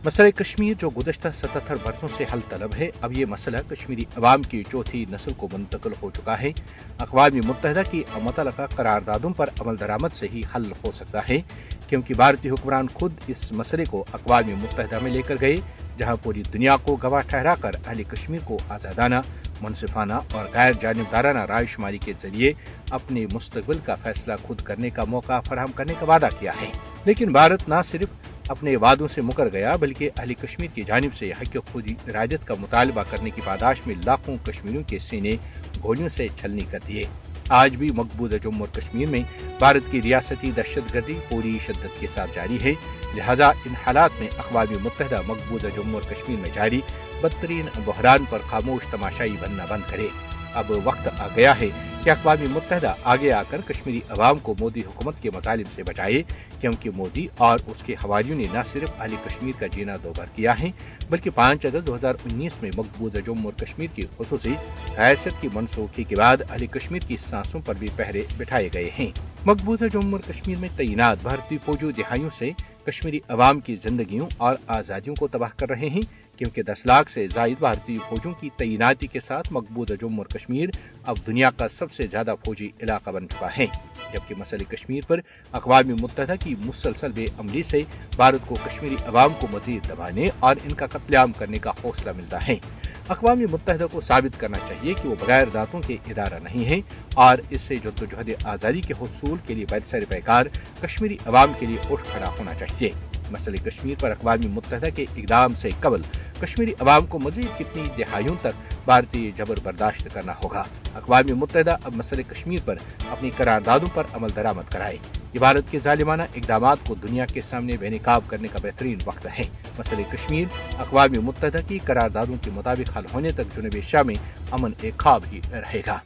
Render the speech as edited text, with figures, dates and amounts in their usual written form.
मसला कश्मीर जो गुज़श्ता 77 बरसों से हल तलब है, अब ये मसला कश्मीरी अवाम की चौथी नस्ल को मुंतकिल हो चुका है। अक़वाम मुत्तहिदा की मुतल्लक़ा करारदादों पर अमल दरामद से ही हल हो सकता है, क्योंकि भारतीय हुक्मरान खुद इस मसले को अक़वाम मुत्तहिदा में लेकर गए, जहाँ पूरी दुनिया को गवाह ठहरा कर अहले कश्मीर को आज़ादाना, मुनसिफाना और गैर जानिबदाराना रायशुमारी के जरिए अपने मुस्तक़बिल का फैसला खुद करने का मौका फराहम करने का वादा किया है। लेकिन भारत न सिर्फ अपने वादों से मुकर गया, बल्कि अहले कश्मीर की जानिब से हक़ खुद इरादत का मुतालबा करने की पादाश में लाखों कश्मीरियों के सीने गोलियों से छलनी कर दिए। आज भी मकबूजा जम्मू और कश्मीर में भारत की रियासती दहशतगर्दी पूरी शिद्दत के साथ जारी है। लिहाजा इन हालात में अक़वाम मुत्तहिदा मकबूजा जम्मू और कश्मीर में जारी बदतरीन बहरान पर खामोश तमाशाई बनना बंद करे। अब वक्त आ गया है कि अक़वाम मुत्तहिदा आगे आकर कश्मीरी अवाम को मोदी हुकूमत के मतालिब से बचाए, क्योंकि मोदी और उसके हवारियों ने न सिर्फ अहले कश्मीर का जीना दोबार किया है, बल्कि 5 अगस्त 2019 में मकबूजा जम्मू और कश्मीर की खुसूसी हैसियत की मनसूखी के बाद अहले कश्मीर की सांसों पर भी पहरे बिठाए गए हैं। मकबूजा जम्मू और कश्मीर में तैनात भारतीय फौजी दिहाइयों से कश्मीरी अवाम की जिंदगियों और आज़ादियों को तबाह कर रहे हैं, क्योंकि 10 लाख से जायद भारतीय फौजों की तैनाती के साथ मकबूजा जम्मू और कश्मीर अब दुनिया का सबसे ज्यादा फौजी इलाका बन चुका है। जबकि मसले कश्मीर पर अक़वाम मुत्तहिदा की मुसलसल बेअमली से भारत को कश्मीरी अवाम को मजीद दबाने और इनका कत्लेआम करने का हौसला मिलता है। अक़वाम मुत्तहिदा को साबित करना चाहिए कि वो बगैर दांतों के इदारा नहीं है और इससे जद्दोजहद आज़ादी के हुसूल के लिए बैसर पैकार कश्मीरी अवाम के लिए उठ खड़ा होना चाहिए। मसले कश्मीर पर अक़वाम मुत्तहिदा के इक़दाम से कबल कश्मीरी अवाम को मज़ीद कितनी दिहाइयों तक भारतीय जबर बर्दाश्त करना होगा। अक़वाम मुत्तहिदा अब मसले कश्मीर पर अपनी करारदादों पर अमल दरामद कराए। ये भारत के जालिमाना इक़दामात को दुनिया के सामने बेनकाब करने का बेहतरीन वक्त है। मसले कश्मीर अक़वाम मुत्तहिदा की करारदादों के मुताबिक हल होने तक जुनूबी एशिया में अमन एक ख्वाब ही रहेगा।